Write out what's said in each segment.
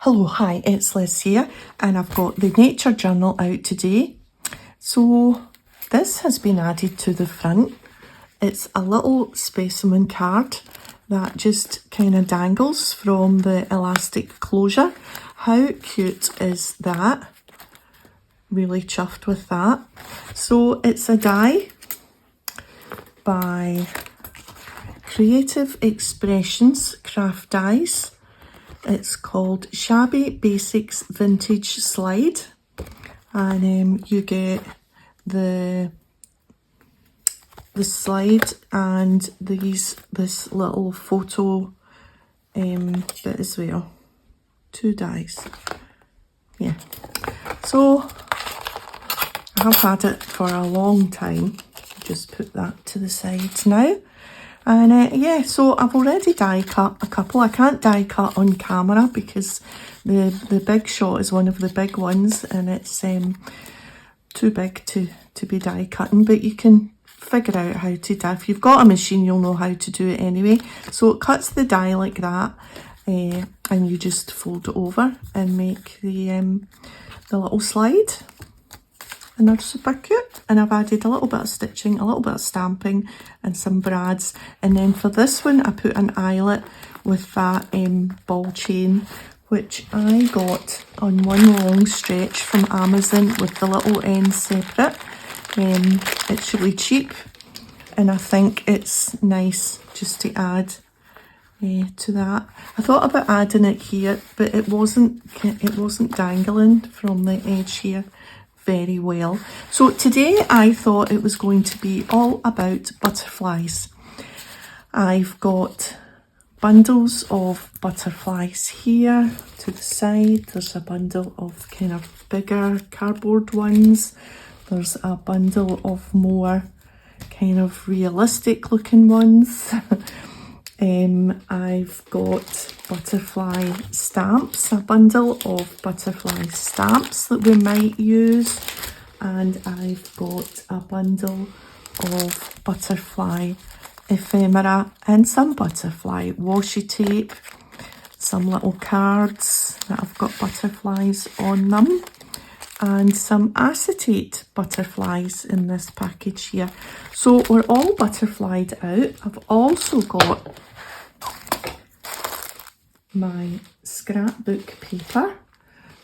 Hello, hi, it's Liz here, and I've got the nature journal out today. So this has been added to the front. It's a little specimen card that just kind of dangles from the elastic closure. How cute is that? Really chuffed with that. So it's a die by Creative Expressions Craft Dies. It's called Shabby Basics Vintage Slide, and you get the slide and this little photo bit as well. 2 dies. Yeah. So I have had it for a long time. Just put that to the side now. And yeah, so I've already die cut a couple. I can't die cut on camera because the big shot is one of the big ones and it's too big to be die cutting, but you can figure out how to die. If you've got a machine, you'll know how to do it anyway. So it cuts the die like that, and you just fold it over and make the little slide. And they're super cute. And I've added a little bit of stitching, a little bit of stamping and some brads. And then for this one, I put an eyelet with that ball chain, which I got on one long stretch from Amazon with the little ends separate. It's really cheap, and I think it's nice just to add to that. I thought about adding it here, but it wasn't dangling from the edge here very well. So today I thought it was going to be all about butterflies. I've got bundles of butterflies here to the side. There's a bundle of kind of bigger cardboard ones. There's a bundle of more kind of realistic looking ones. I've got butterfly stamps, a bundle of butterfly stamps that we might use, and I've got a bundle of butterfly ephemera and some butterfly washi tape, some little cards that have got butterflies on them, and some acetate butterflies in this package here. So we're all butterflied out. I've also got my scrapbook paper,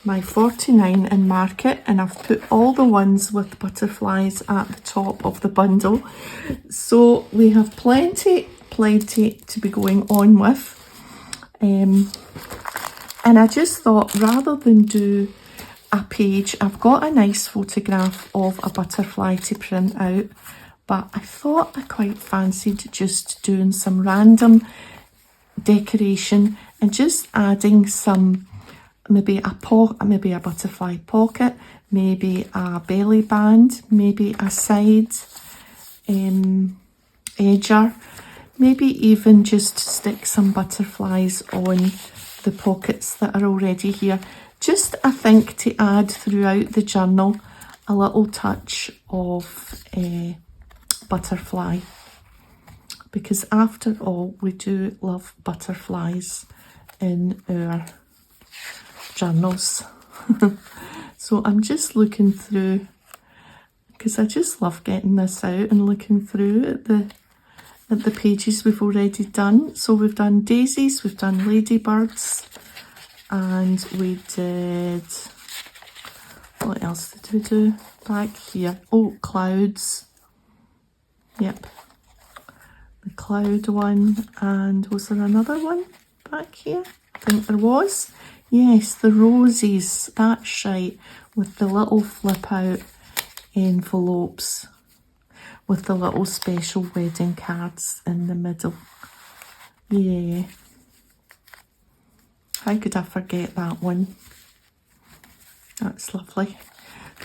my 49 in market, and I've put all the ones with butterflies at the top of the bundle. So we have plenty to be going on with. And I just thought, rather than do a page, I've got a nice photograph of a butterfly to print out, but I thought I quite fancied just doing some random decoration and just adding some, maybe a butterfly pocket, maybe a belly band, maybe a side edger, maybe even just stick some butterflies on the pockets that are already here. Just, I think, to add throughout the journal a little touch of butterfly, because after all, we do love butterflies in our journals. So I'm just looking through, because I just love getting this out and looking through at the pages we've already done. So we've done daisies, we've done ladybirds, and we did, what else did we do back here? Oh, clouds. Yep, the cloud one. And was there another one back here? I think there was. Yes, the roses, that's right, with the little flip out envelopes with the little special wedding cards in the middle. Yeah. How could I forget that one? That's lovely.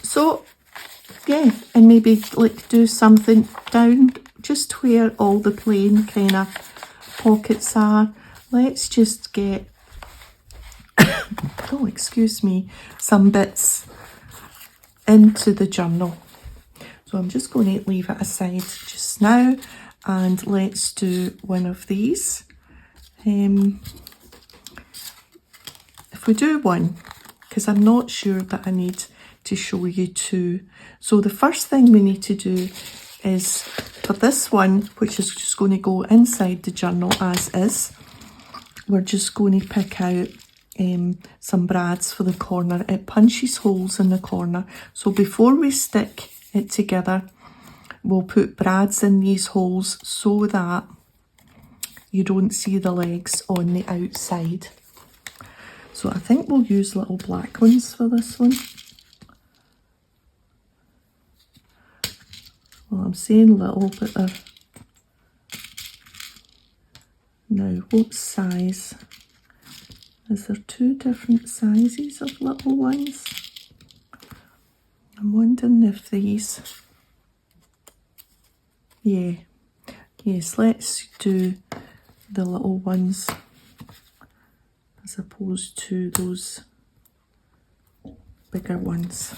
So, yeah, and maybe like do something down just where all the plain kind of pockets are. Let's just get, oh, excuse me, some bits into the journal. So I'm just going to leave it aside just now, and let's do one of these. we do one, because I'm not sure that I need to show you two. So the first thing we need to do is, for this one, which is just going to go inside the journal as is, we're just going to pick out some brads for the corner. It punches holes in the corner. So before we stick it together, we'll put brads in these holes so that you don't see the legs on the outside. So I think we'll use little black ones for this one. Well, I'm saying little, but they're... Now, what size? Is there two different sizes of little ones? I'm wondering if these... Yeah. Yes, let's do the little ones as opposed to those bigger ones.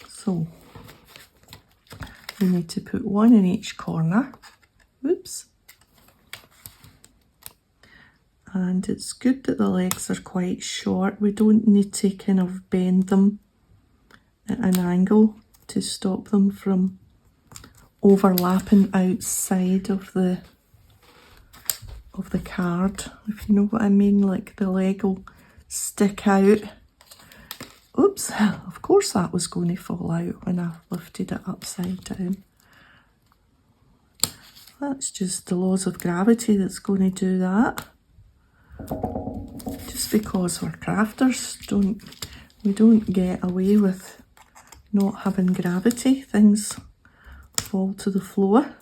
So, we need to put one in each corner. Oops. And it's good that the legs are quite short. We don't need to kind of bend them at an angle to stop them from overlapping outside of the card, if you know what I mean. Like the leg will stick out. Oops, of course that was going to fall out when I lifted it upside down. That's just the laws of gravity that's going to do that. Just because we're crafters, we don't get away with not having gravity. Things fall to the floor.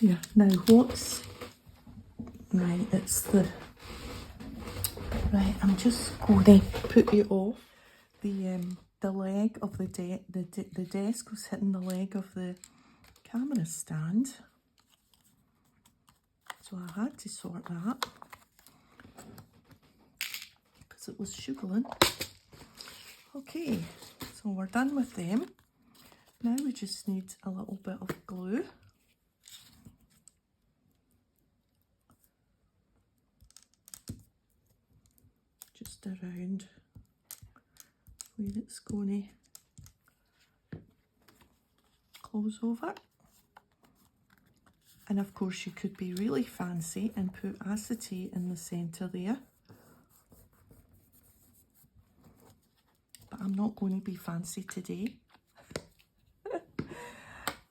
Yeah, now what's... Right, it's the... Right, I'm just going to put you off. The leg of the desk was hitting the leg of the camera stand. So I had to sort that because it was shuggling. Okay, so we're done with them. Now we just need a little bit of glue. Just around where it's going to close over. And of course you could be really fancy and put acetate in the centre there. But I'm not going to be fancy today.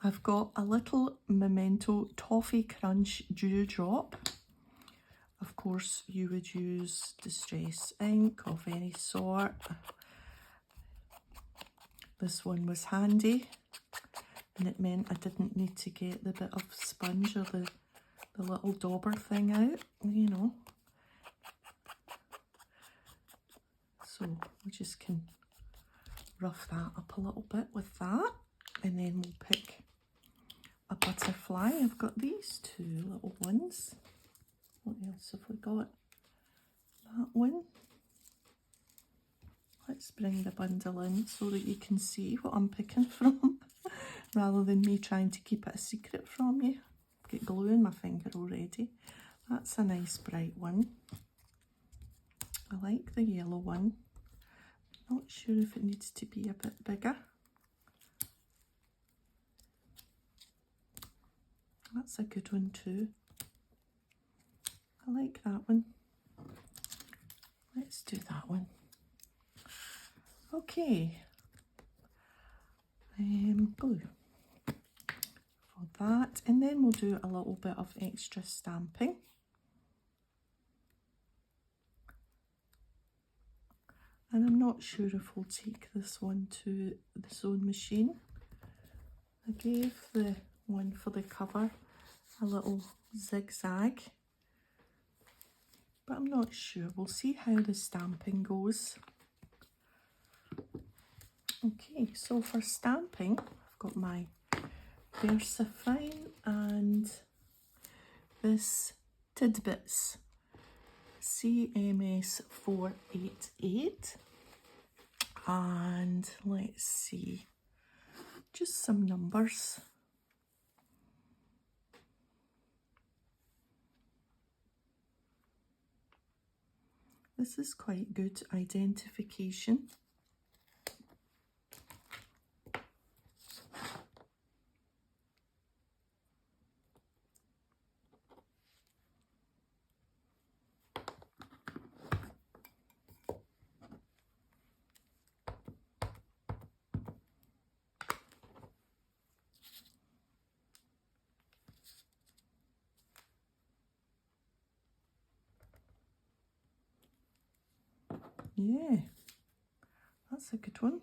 I've got a little Memento Toffee Crunch Dewdrop. Of course you would use distress ink of any sort. This one was handy. And it meant I didn't need to get the bit of sponge or the little dauber thing out, you know. So we just can rough that up a little bit with that. And then we'll pick a butterfly. I've got these two little ones. What else have we got? That one. Let's bring the bundle in so that you can see what I'm picking from. Rather than me trying to keep it a secret from you. I've got glue in my finger already. That's a nice bright one. I like the yellow one. Not sure if it needs to be a bit bigger. That's a good one too. I like that one. Let's do that one. Okay. Glue for that, and then we'll do a little bit of extra stamping. And I'm not sure if we'll take this one to the sewing machine. I gave the one for the cover a little zigzag, but I'm not sure. We'll see how the stamping goes. Okay, so for stamping, I've got my VersaFine and this Tidbits CMS 488, and let's see, just some numbers. This is quite good identification. Yeah, that's a good one.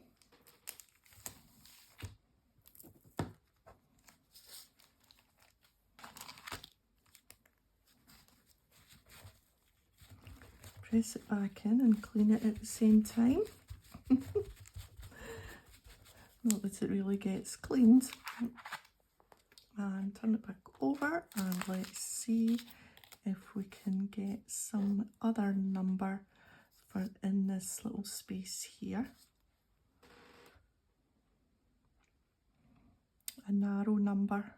Press it back in and clean it at the same time. Not that it really gets cleaned. And turn it back over and let's see if we can get some other number for in this little space here. A narrow number.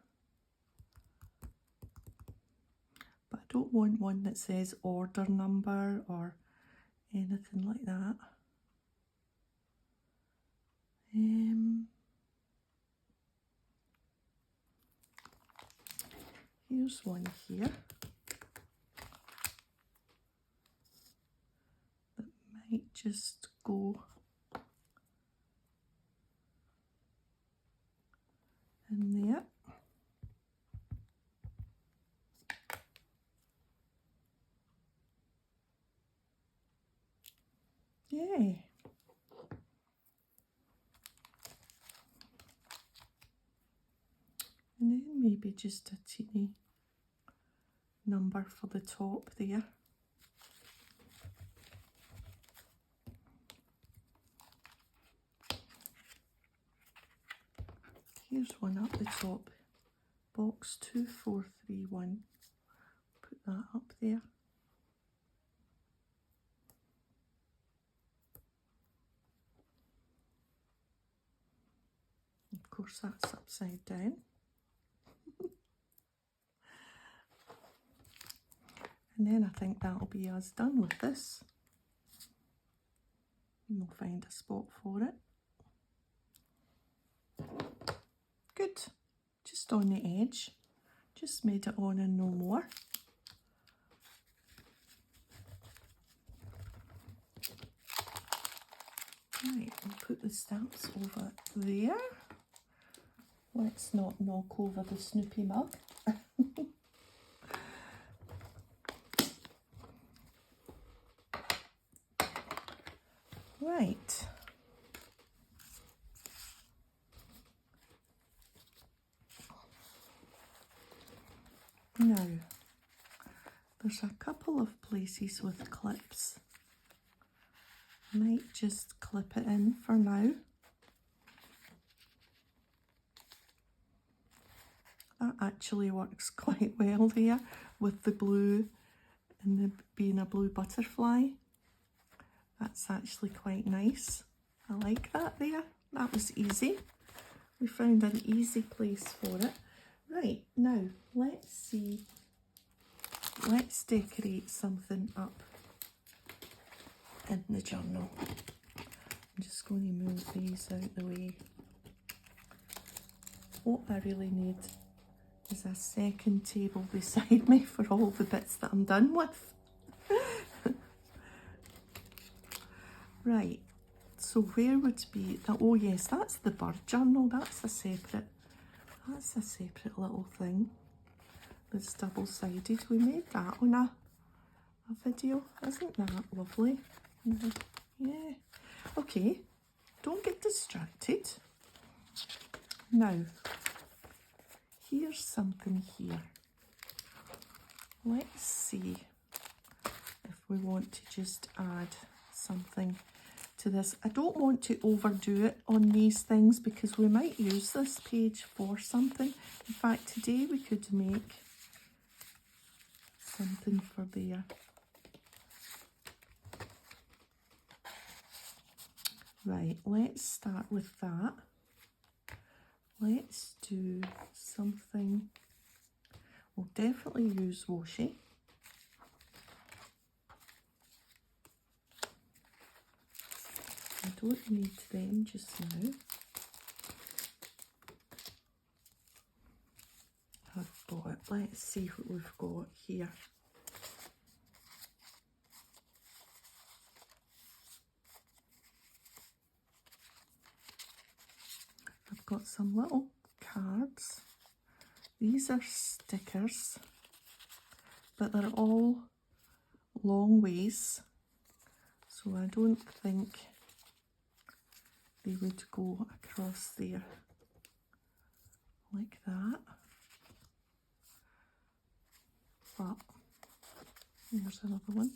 But I don't want one that says order number or anything like that. Here's one here that might just go in there. Yeah. And then maybe just a teeny number for the top there. Here's one up the top, box 2431. Put that up there. Of course, that's upside down. And then I think that'll be us done with this. And we'll find a spot for it. Good. Just on the edge. Just made it on and no more. Right, we'll put the stamps over there. Let's not knock over the Snoopy mug. Right. Now, there's a couple of places with clips. Might just clip it in for now. That actually works quite well there with the blue and the being a blue butterfly. That's actually quite nice. I like that there. That was easy. We found an easy place for it. Right, now let's see. Let's decorate something up in the journal. I'm just going to move these out the way. What I really need is a second table beside me for all the bits that I'm done with. Right, so where would be that? Oh yes, that's the bird journal. That's a separate little thing that's double-sided. We made that on a video. Isn't that lovely? Yeah. Okay, don't get distracted. Now, here's something here. Let's see if we want to just add something to this. I don't want to overdo it on these things because we might use this page for something. In fact, today we could make something for there. Right, let's start with that. Let's do something. We'll definitely use washi. don't need them just now. I've got, let's see what we've got here. I've got some little cards. These are stickers, but they're all long ways, so I don't think they would go across there like that. But here's another one.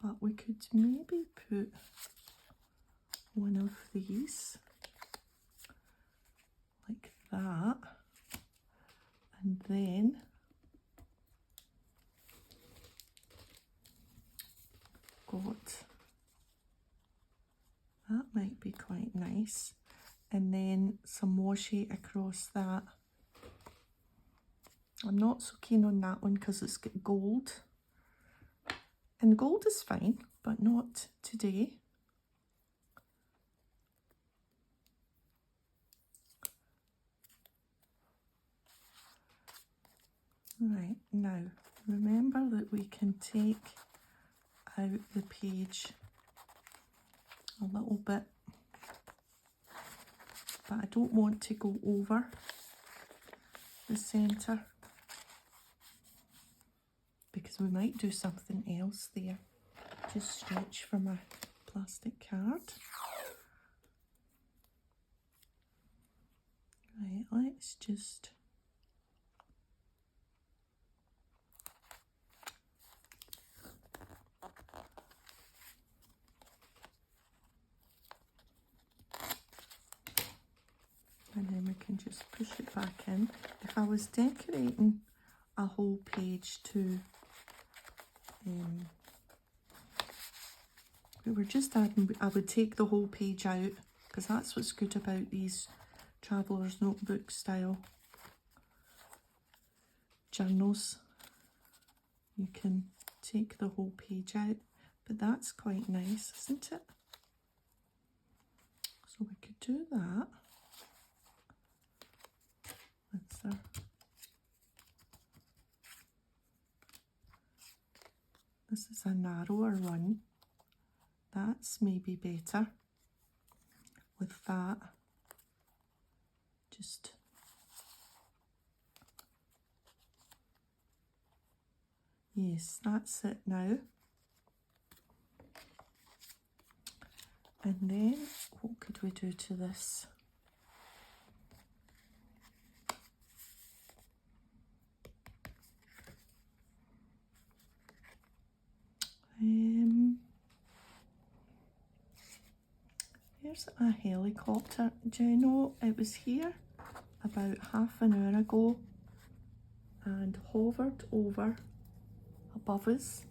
But we could maybe put one of these like that, and then got, that might be quite nice, and then some washi across that. I'm not so keen on that one because it's got gold, and gold is fine, but not today. Right, now remember that we can take out the page a little bit, but I don't want to go over the centre because we might do something else there. Just stretch for my plastic card. Right, let's just and then we can just push it back in. If I was decorating a whole page to, we were just adding, I would take the whole page out because that's what's good about these traveller's notebook style journals. You can take the whole page out, but that's quite nice, isn't it? So we could do that. This is a narrower one. That's maybe better with that. Just yes, that's it now. And then what could we do to this? Here's a helicopter. Do you know, it was here about half an hour ago and hovered over above us,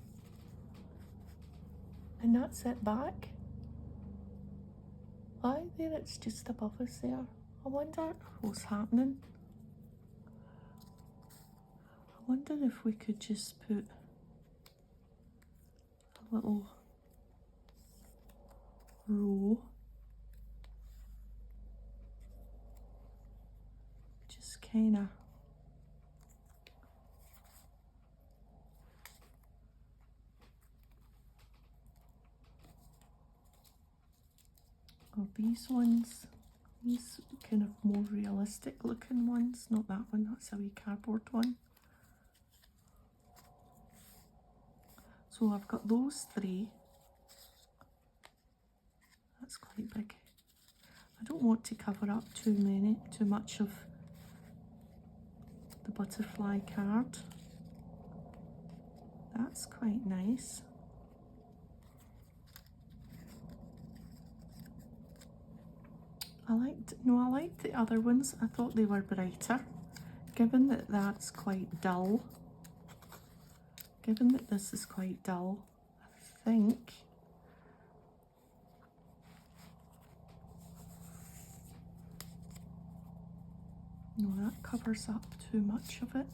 and that's it back. Aye, there, it's just above us there. I wonder what's happening. I wonder if we could just put a little row, just kind of of these ones, these kind of more realistic looking ones, not that one, that's a wee cardboard one. So I've got those three. That's quite big. I don't want to cover up too much of the butterfly card. That's quite nice. I liked the other ones. I thought they were brighter. Given that that's quite dull, given that this is quite dull, I think no, that covers up too much of it.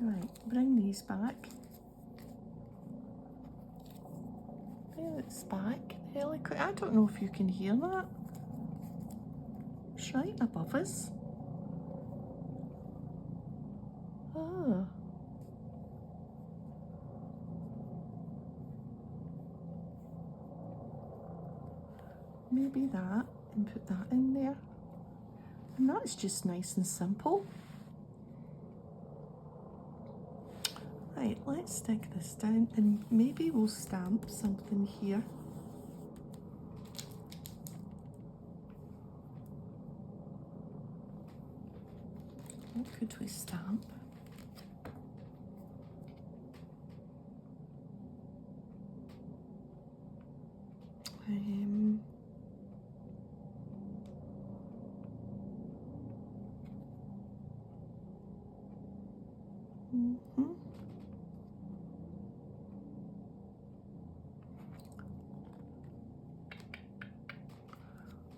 Right, bring these back. There, it's back. The helicopter. I don't know if you can hear that. It's right above us. Oh. Maybe that, and put that in there. And that's just nice and simple. Right, let's stick this down and maybe we'll stamp something here. What could we stamp?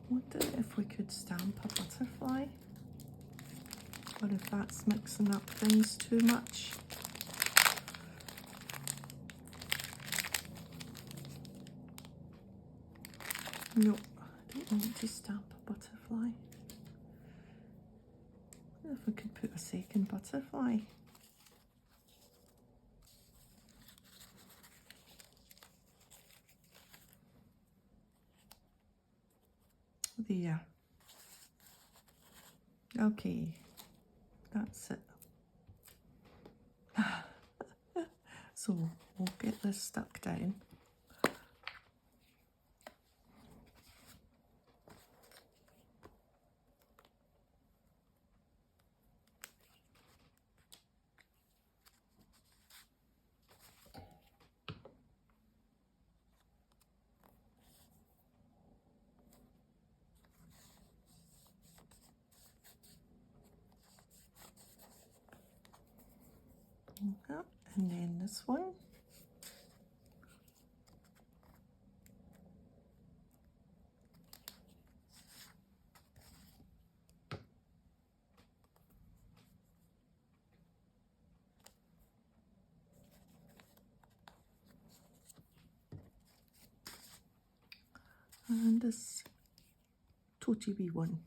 Wonder if we could stamp a butterfly, or if that's mixing up things too much. No, I don't want to stamp a butterfly. I wonder if we could put a second butterfly. There. Okay, that's it. So we'll get this stuck down. And then this one. And this toty wee one.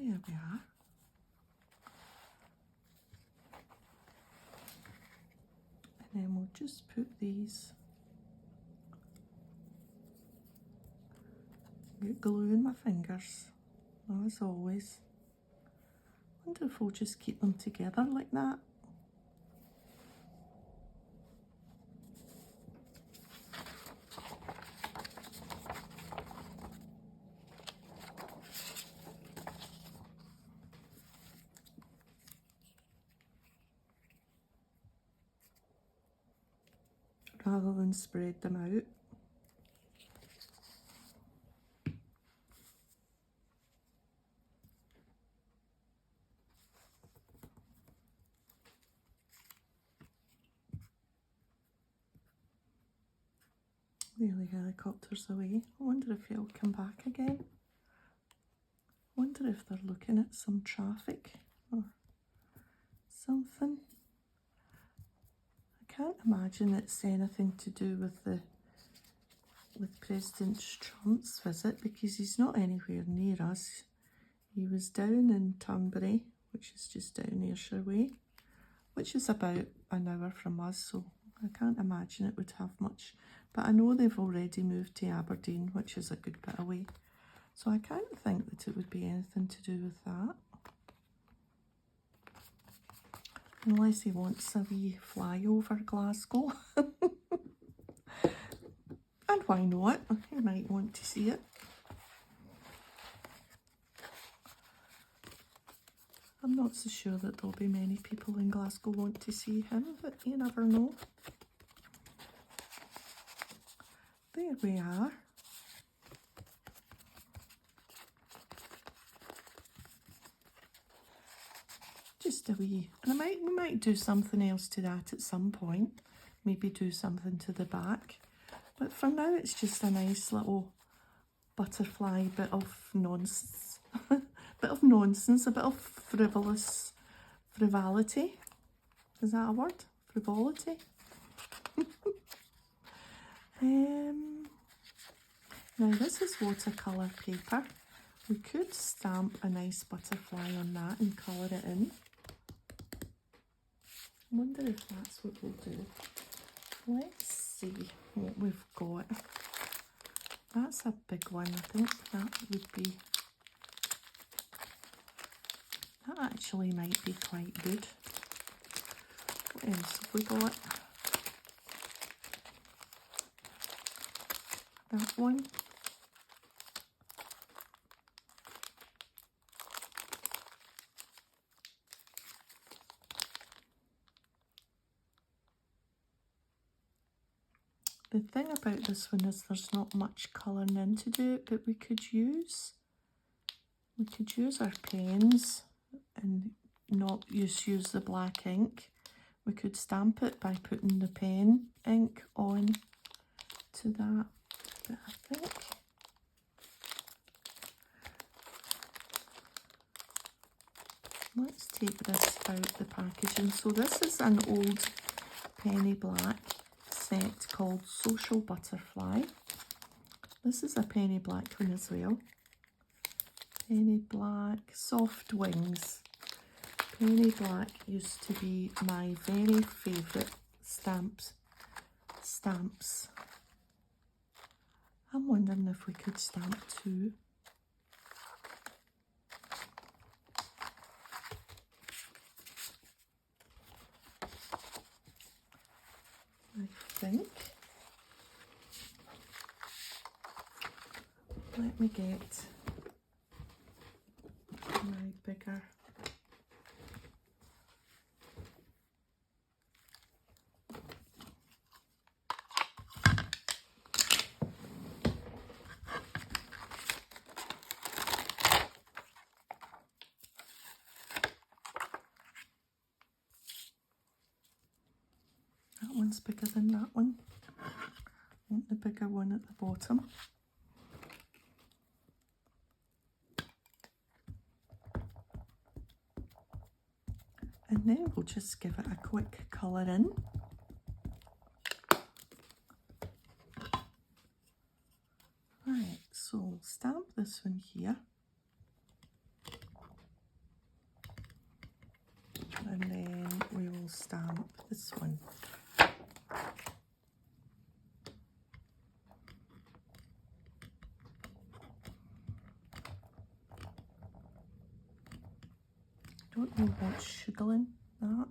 There we are. And then we'll just put these, get glue in my fingers, as always. Wonder if we'll just keep them together like that. Rather than spread them out. There the helicopter's away. I wonder if he'll come back again. Wonder if they're looking at some traffic or something. I can't imagine it's anything to do with President Trump's visit, because he's not anywhere near us. He was down in Turnberry, which is just down Ayrshire way, which is about an hour from us, so I can't imagine it would have much. But I know they've already moved to Aberdeen, which is a good bit away. So I can't think that it would be anything to do with that. Unless he wants a wee fly over Glasgow. And why not? He might want to see it. I'm not so sure that there'll be many people in Glasgow want to see him, but you never know. There we are. Just a wee, and we might do something else to that at some point. Maybe do something to the back. But for now it's just a nice little butterfly bit of nonsense. Bit of nonsense, a bit of frivolity. Is that a word? Frivolity? Now this is watercolour paper. We could stamp a nice butterfly on that and colour it in. I wonder if that's what we'll do. Let's see what we've got. That's a big one. I think that would be... That actually might be quite good. What else have we got? That one. The thing about this one is there's not much colouring in to do it, but we could use our pens and not use the black ink. We could stamp it by putting the pen ink on to that. But I think let's take this out the packaging. So this is an old penny black set called Social Butterfly. This is a penny black one as well. Penny black, soft wings. Penny black used to be my very favourite stamps. I'm wondering if we could stamp two. I think. Let me get my bigger. That one's bigger than that one. I want the bigger one at the bottom. And then we'll just give it a quick colour in. Right, so we'll stamp this one here. And then we will stamp this one. Don't know what's sugaring that.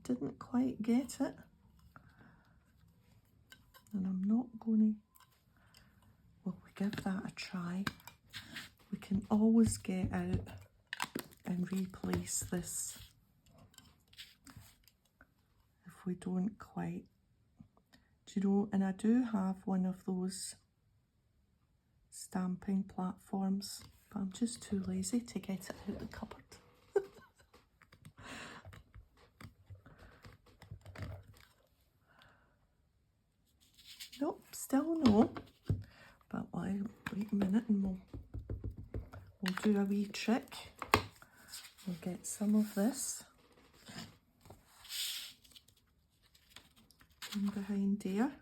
Didn't quite get it. And I'm not going to... Well, we give that a try. We can always get out and replace this if we don't quite. Do you know, and I do have one of those stamping platforms, but I'm just too lazy to get it out of the cupboard. Nope, still no. But wait a minute and we'll do a wee trick. We'll get some of this in behind there.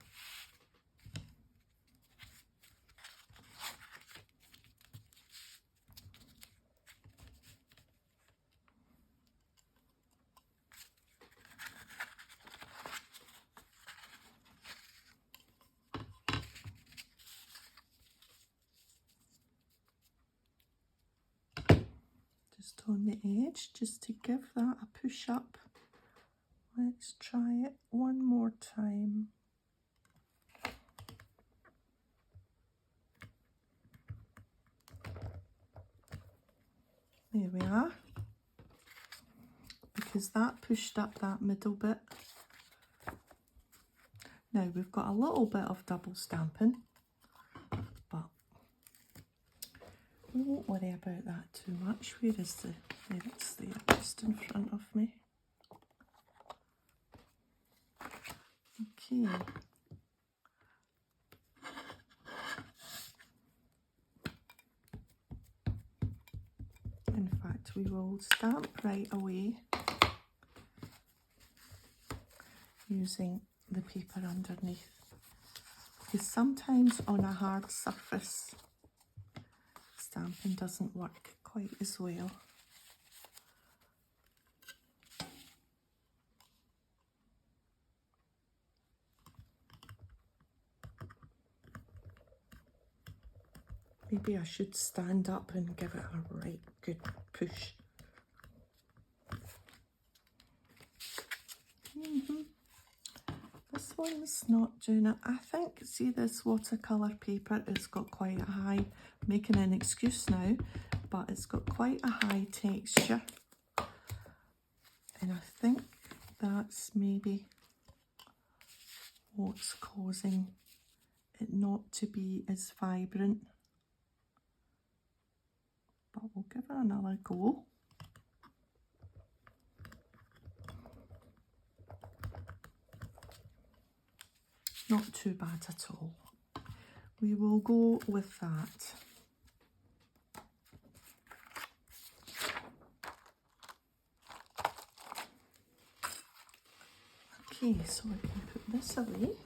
Just on the edge, just to give that a push up. Let's try it one more time. There we are. Because that pushed up that middle bit. Now we've got a little bit of double stamping, but we won't worry about that too much. Where is the... There it's there, just in front of me. Okay. In fact, we will stamp right away using the paper underneath. Because sometimes on a hard surface, stamping doesn't work quite as well. Maybe I should stand up and give it a right good push. This one's not doing it. I think, see this watercolour paper, it's got quite a high, making an excuse now, but it's got quite a high texture. And I think that's maybe what's causing it not to be as vibrant. But we'll give it another go. Not too bad at all. We will go with that. Okay, so we can put this away.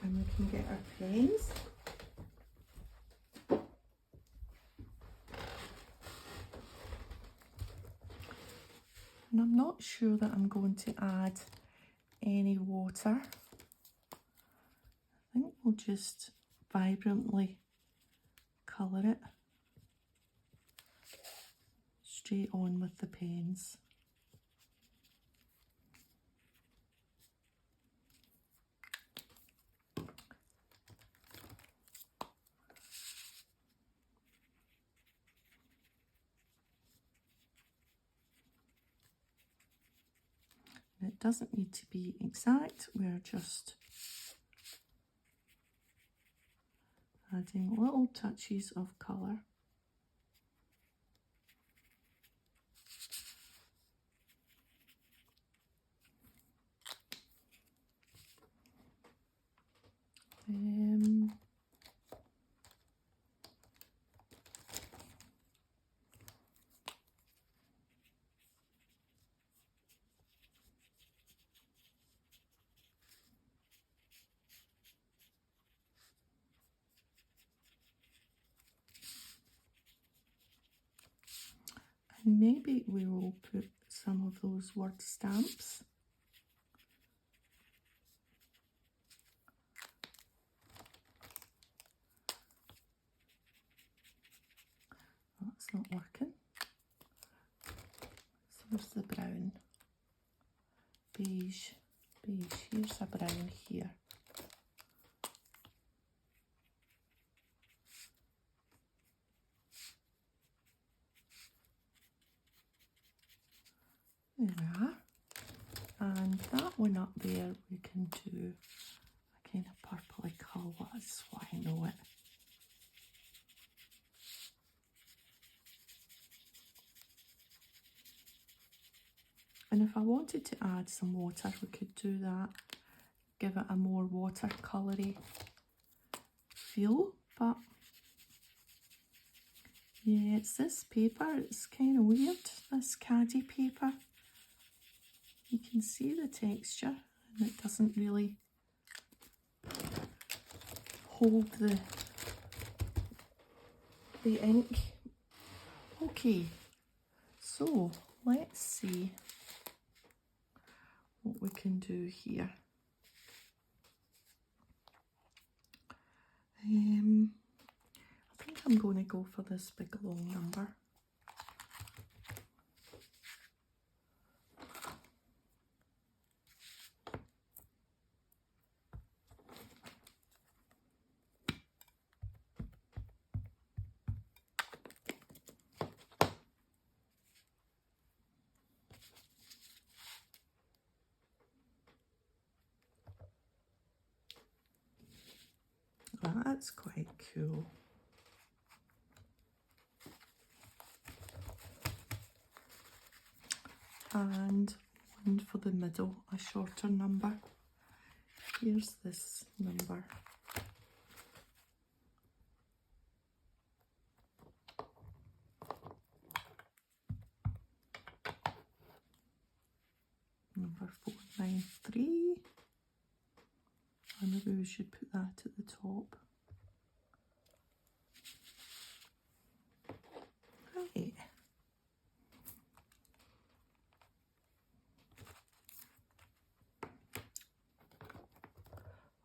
And we can get our pens. And I'm not sure that I'm going to add any water. I think we'll just vibrantly colour it straight on with the pens. It doesn't need to be exact, we're just adding little touches of colour. And maybe we will put some of those word stamps. That's not working. So there's the brown. Beige, beige. Here's a brown here. There we are. And that one up there, we can do a kind of purpley colour. That's why I know it. And if I wanted to add some water, we could do that. Give it a more watercolour-y feel. But yeah, it's this paper. It's kind of weird, this caddy paper. You can see the texture, and it doesn't really hold the ink. Okay, so let's see what we can do here. I think I'm going to go for this big long number. That's quite cool. And one for the middle, a shorter number. here's this number. Number 493. And maybe we should put that at the top. Right.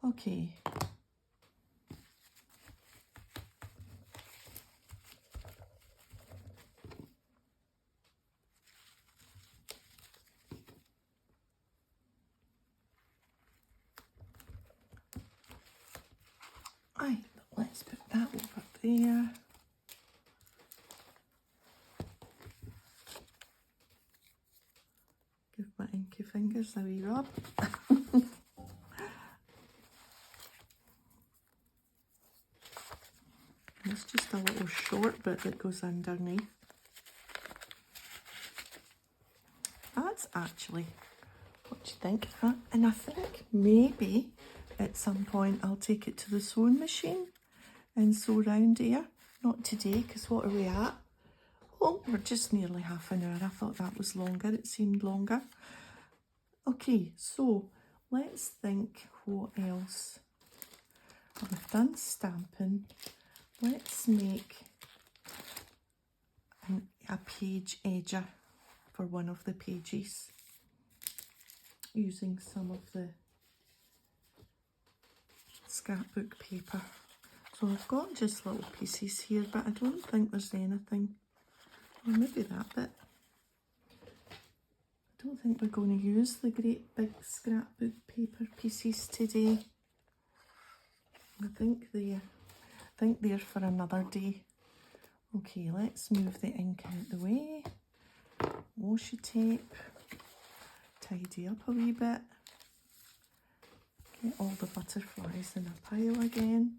Okay. Right, let's put that over there. Give my inky fingers a wee rub. It's just a little short bit that goes underneath. That's actually what you think. And I think maybe at some point I'll take it to the sewing machine and sew round here. Not today, because what are we at? Oh, we're just nearly half an hour. I thought that was longer. It seemed longer. Okay, so let's think what else. We've done stamping. Let's make a page edger for one of the pages using some of the scrapbook paper. So I've got just little pieces here, but I don't think there's anything. Or maybe that bit. I don't think we're going to use the great big scrapbook paper pieces today. I think they're for another day. Okay, let's move the ink out the way. Washi tape. Tidy up a wee bit. Get all the butterflies in a pile again.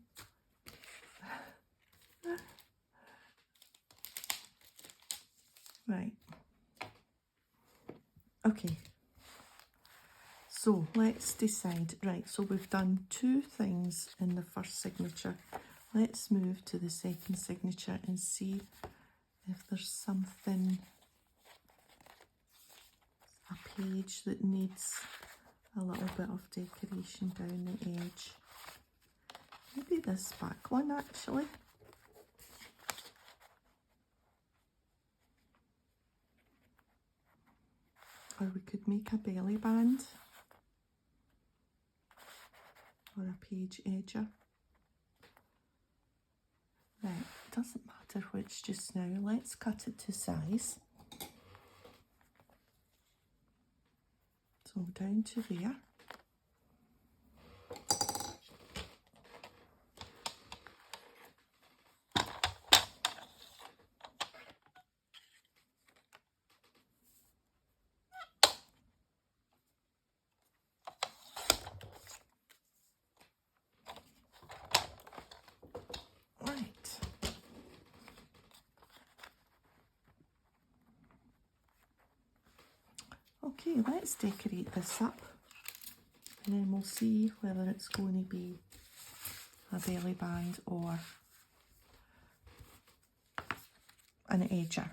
Right. Okay. So let's decide. Right, so we've done 2 things in the first signature. Let's move to the second signature and see if there's something, a page that needs a little bit of decoration down the edge. Maybe this back one actually. Or we could make a belly band or a page edger. Right, doesn't matter which just now. Let's cut it to size. So down to there. Okay, let's decorate this up and then we'll see whether it's going to be a belly band or an edger.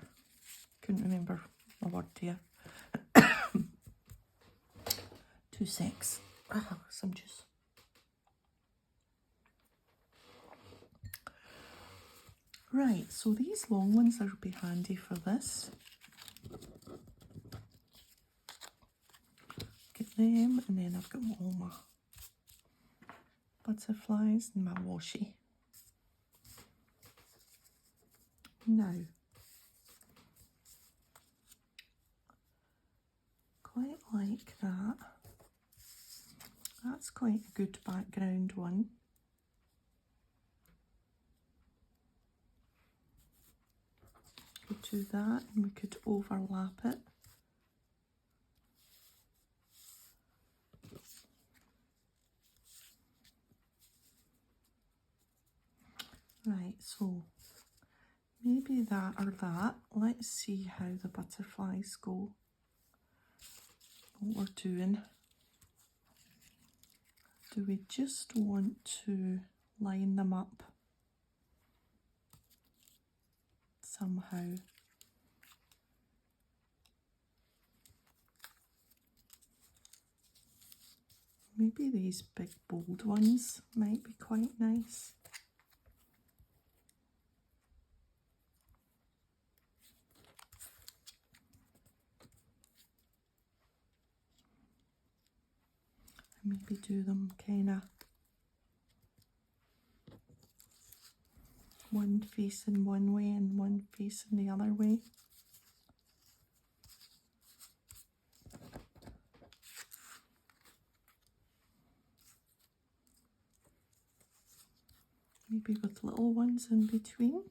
Couldn't remember a word here. 2 secs. Some juice. Right, so these long ones will be handy for this. Get them, and then I've got all my butterflies and my washi. Now, quite like that. That's quite a good background one. Could do that, and we could overlap it. Right, so maybe that or that. Let's see how the butterflies go. What we're doing. do we just want to line them up somehow? Maybe these big bold ones might be quite nice. Maybe do them kind of one facing one way and one facing the other way. Maybe with little ones in between.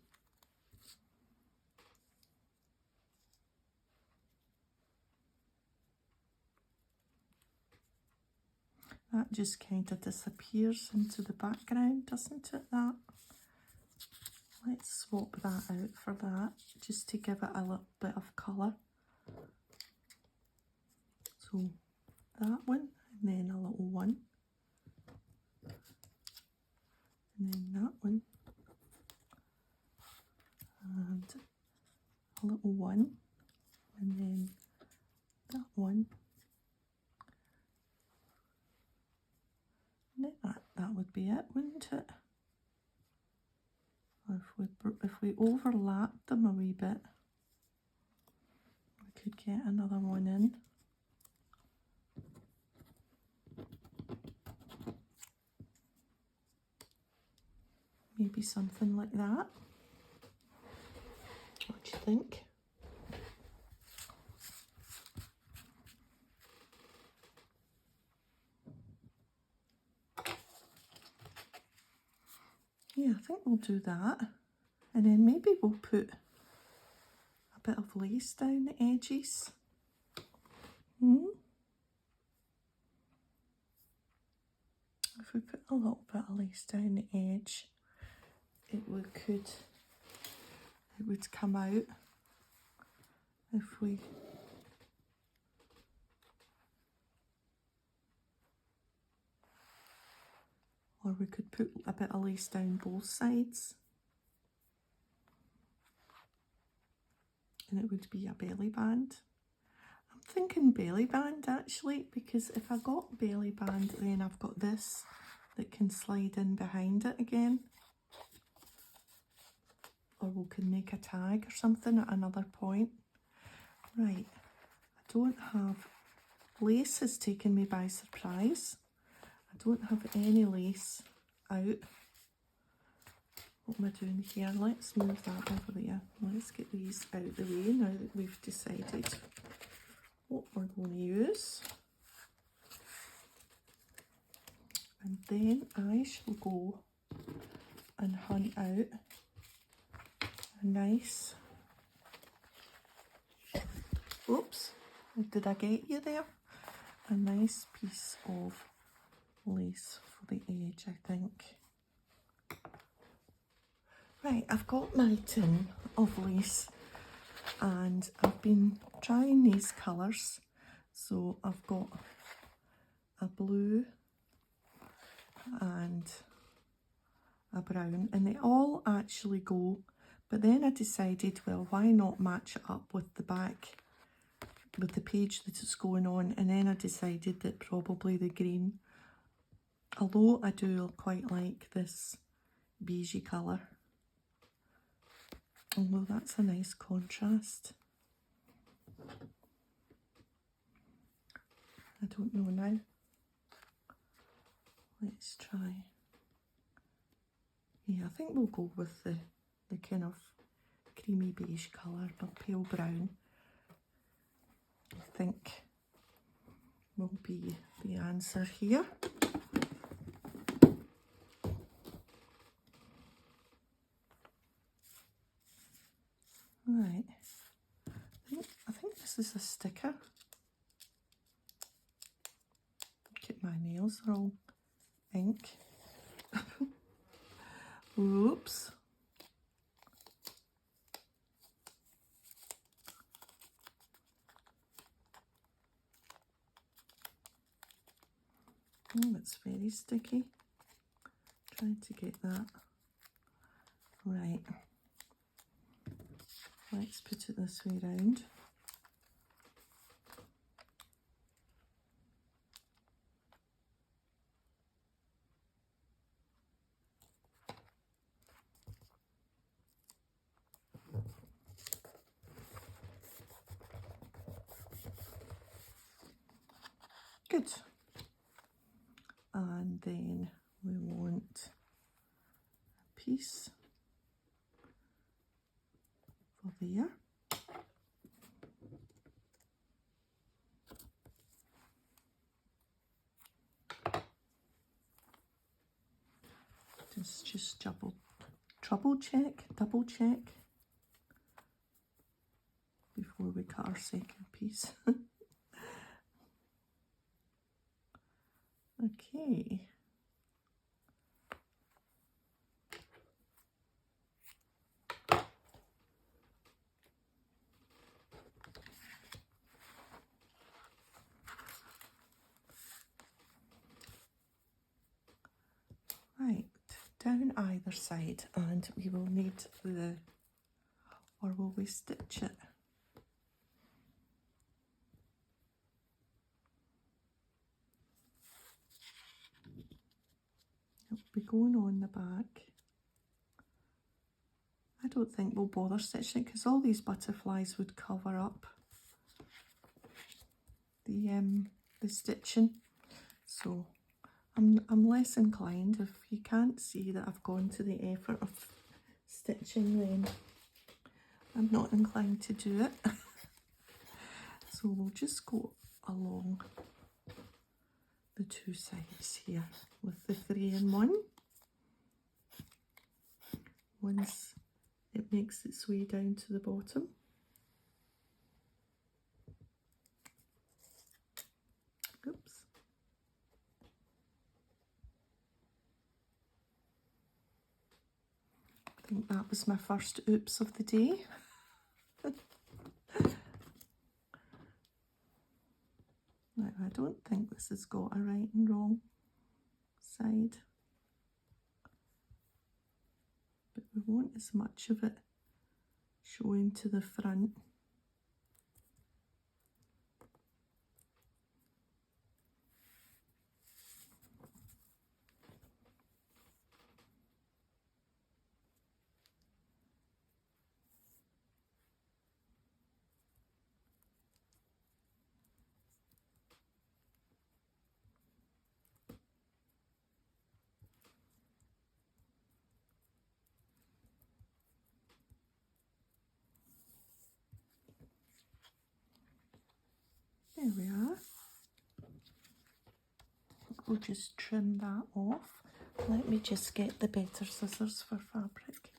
That just kind of disappears into the background, doesn't it, that? Let's swap that out for that, just to give it a little bit of colour. So that one, and then a little one. And then that one. And a little one. And then that one. And then that would be it, wouldn't it? If we overlap them a wee bit, we could get another one in. Maybe something like that. What do you think? Yeah, I think we'll do that. And then maybe we'll put a bit of lace down the edges. If we put a little bit of lace down the edge, it would come out. If we or we could put a bit of lace down both sides. And it would be a belly band. I'm thinking belly band actually, because if I got belly band, then I've got this that can slide in behind it again. Or we can make a tag or something at another point. Right, I don't have, lace has taken me by surprise. I don't have any lace out. What am I doing here? Let's move that over there. Let's get these out of the way now that we've decided what we're going to use. And then I shall go and hunt out a nice, oops, did I get you there? A nice piece of lace for the edge, I think. Right, I've got my tin of lace and I've been trying these colours. So I've got a blue and a brown, and they all actually go, but then I decided, well, why not match it up with the back, with the page that it's going on, and then I decided that probably the green, although I do quite like this beigey colour, although that's a nice contrast. I don't know now. Let's try. Yeah, I think we'll go with the kind of creamy beige colour, but pale brown, I think, will be the answer here. Right, I think this is a sticker. Look at my nails, are all ink. Oops. Oh, it's very sticky. Trying to get that right. Let's put it this way round. Good. And then we want a piece for there. Just double check before we cut our second piece. Okay. Right, down either side, and we will need the, or will we stitch it? It'll be going on the back. I don't think we'll bother stitching it because all these butterflies would cover up the stitching. So I'm less inclined. If you can't see that I've gone to the effort of stitching, then I'm not inclined to do it. So we'll just go along the two sides here with the 3-in-1. Once it makes its way down to the bottom. Oops. I think that was my first oops of the day. Now, I don't think this has got a right and wrong side, but we want as much of it showing to the front. There we are. We'll just trim that off. Let me just get the better scissors for fabric.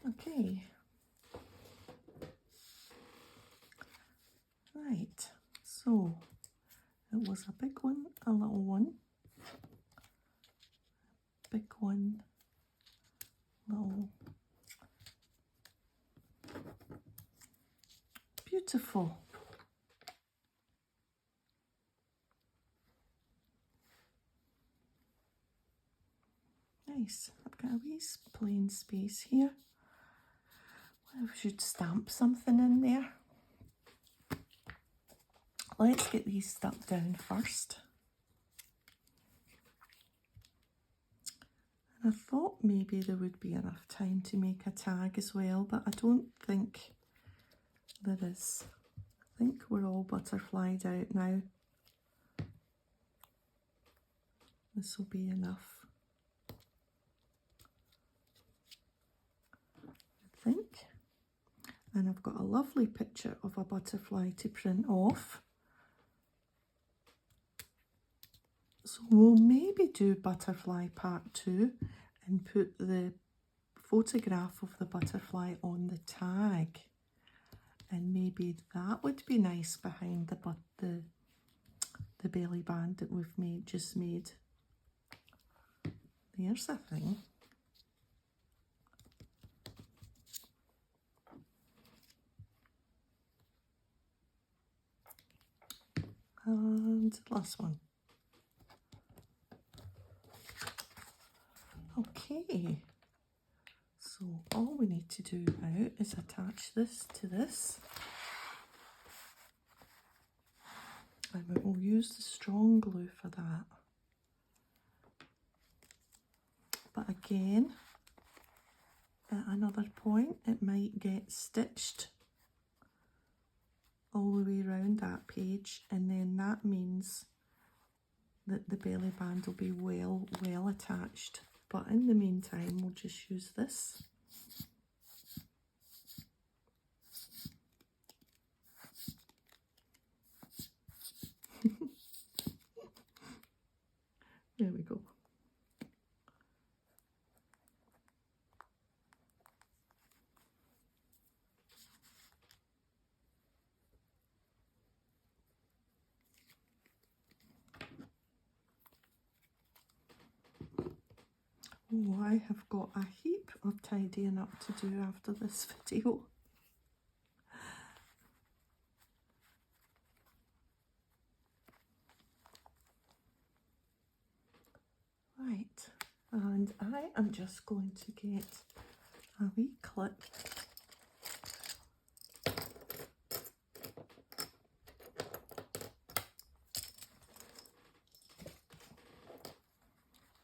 Okay. Right, so it was a big one, a little one, big one, little. Beautiful. Nice. I've got a wee plain space here. I should stamp something in there. Let's get these stuck down first. And I thought maybe there would be enough time to make a tag as well, but I don't think there is. I think we're all butterflied out now. This will be enough, I think. And I've got a lovely picture of a butterfly to print off. So we'll maybe do butterfly part 2 and put the photograph of the butterfly on the tag. And maybe that would be nice behind the belly band that we've just made. There's a thing. And last one. Okay, so all we need to do now is attach this to this. And we will use the strong glue for that. But again, at another point, it might get stitched all the way around that page, and then that means that the belly band will be well attached. But in the meantime, we'll just use this. There we go. Oh, I have got a heap of tidying up to do after this video. Right, and I am just going to get a wee clip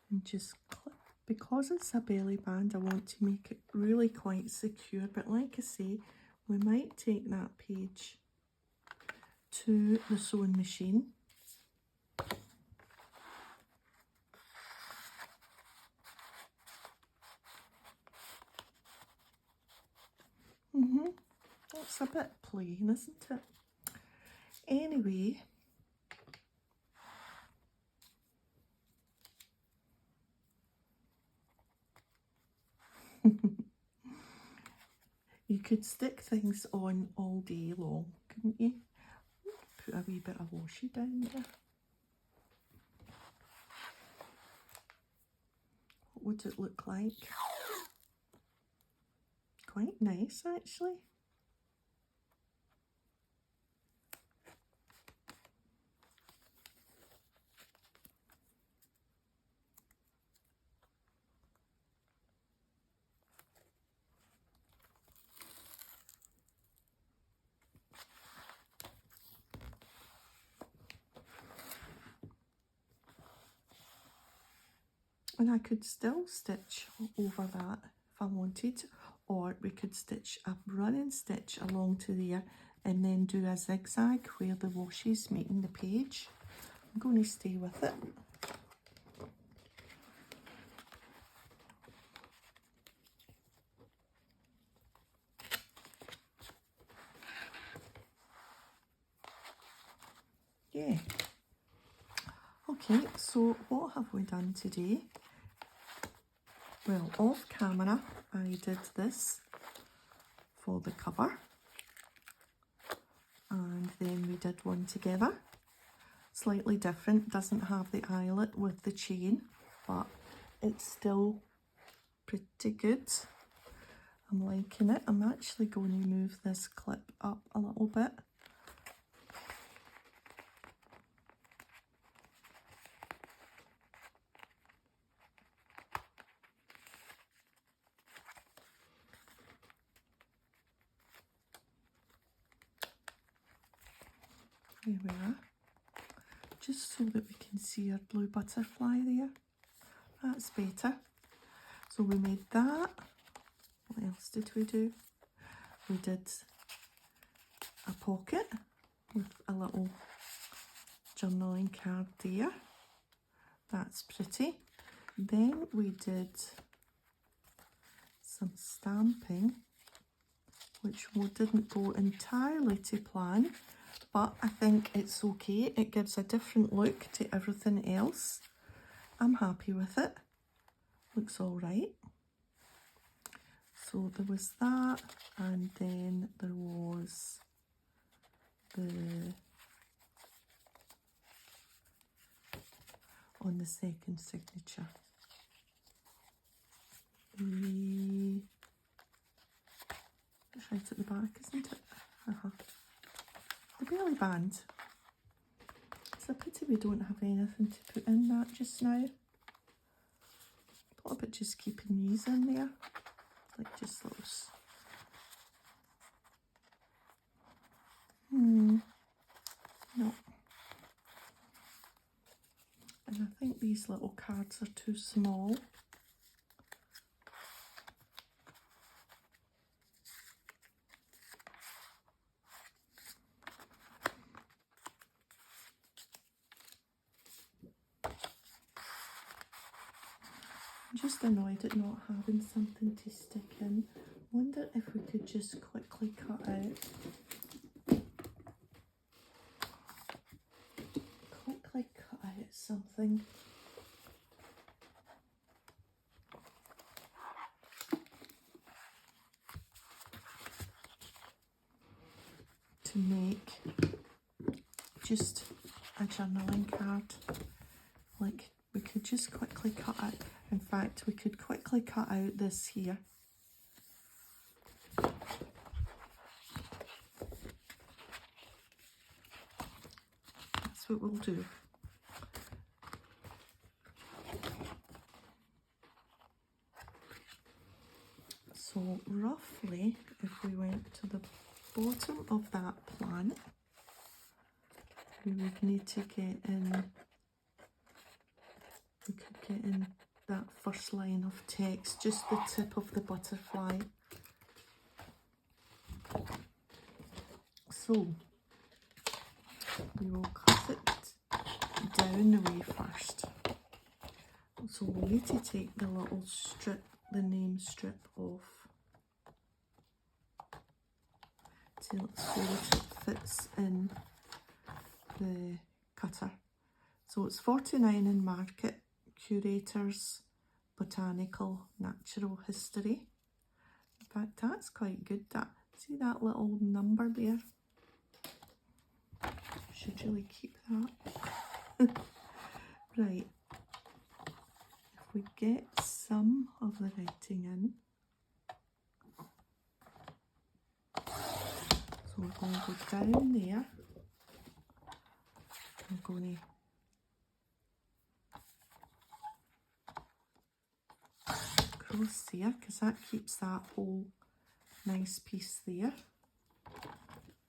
and just clip. Because it's a belly band, I want to make it really quite secure, but like I say, we might take that page to the sewing machine. That's a bit plain, isn't it? Anyway, you could stick things on all day long, couldn't you? Put a wee bit of washi down there. What would it look like? Quite nice, actually. And I could still stitch over that if I wanted, or we could stitch a running stitch along to there and then do a zigzag where the washi is making the page. I'm going to stay with it. Yeah. Okay, so what have we done today? Well, off camera, I did this for the cover, and then we did one together. Slightly different, doesn't have the eyelet with the chain, but it's still pretty good. I'm liking it. I'm actually going to move this clip up a little bit. There we are. Just so that we can see our blue butterfly there. That's better. So we made that. What else did we do? We did a pocket with a little journaling card there. That's pretty. Then we did some stamping, which didn't go entirely to plan, but I think it's okay. It gives a different look to everything else. I'm happy with it. Looks all right. So there was that, and then there was on the second signature. It's right at the back, isn't it? The belly band. It's a pity we don't have anything to put in that just now. Thought about just keeping these in there, like just little. No. And I think these little cards are too small. I'm just annoyed at not having something to stick in. Wonder if we could just quickly cut out something. To make just a journaling card. Like, we could just quickly cut out. In fact, we could quickly cut out this here. That's what we'll do. So roughly, if we went to the bottom of that plant, we would need to get in, we could get in that first line of text, just the tip of the butterfly. So we will cut it down the way first. So we need to take the little strip, the name strip off, so that it fits in the cutter. So it's 49 in Market, Curators, Botanical, Natural History. In fact, that's quite good. That, see that little number there? Should really keep that. Right. If we get some of the writing in, so we're going to go down there. I'm going to cross there, because that keeps that whole nice piece there.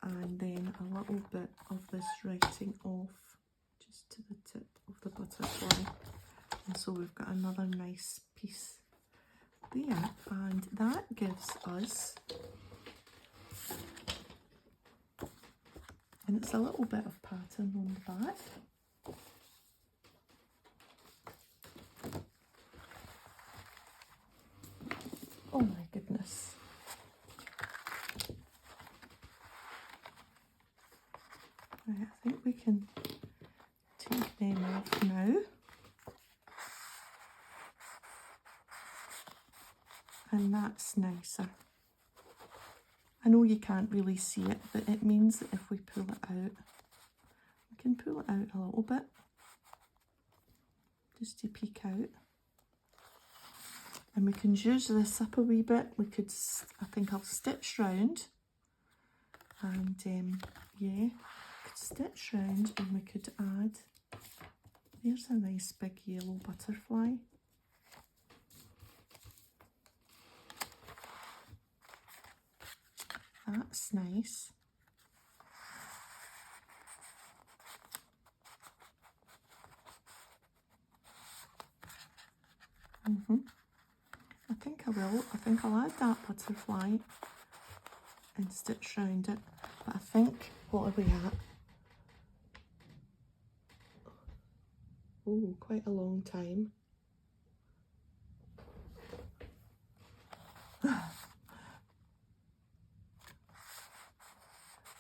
And then a little bit of this writing off just to the tip of the butterfly. And so we've got another nice piece there, and that gives us, and it's a little bit of pattern on the back. Oh my goodness. Right, I think we can take them off now. And that's nicer. I know you can't really see it, but it means that if we pull it out, we can pull it out a little bit, just to peek out. And we can zhuzh this up a wee bit. We could, I think I'll stitch round, and yeah, could stitch round, and we could add, there's a nice big yellow butterfly. That's nice. I think I will. I think I'll add that butterfly and stitch round it. But I think, what are we at? Oh, quite a long time.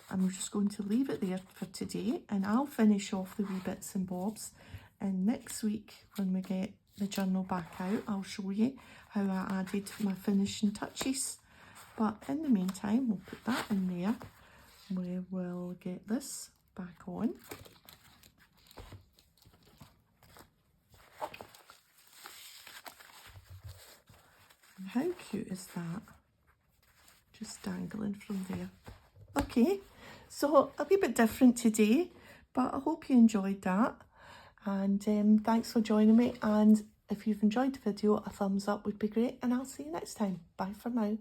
And we're just going to leave it there for today, and I'll finish off the wee bits and bobs, and next week when we get the journal back out, I'll show you how I added my finishing touches. But in the meantime, we'll put that in there. We will get this back on. How cute is that? Just dangling from there. Okay, so a wee bit different today, but I hope you enjoyed that. And thanks for joining me. And if you've enjoyed the video, a thumbs up would be great. And I'll see you next time. Bye for now.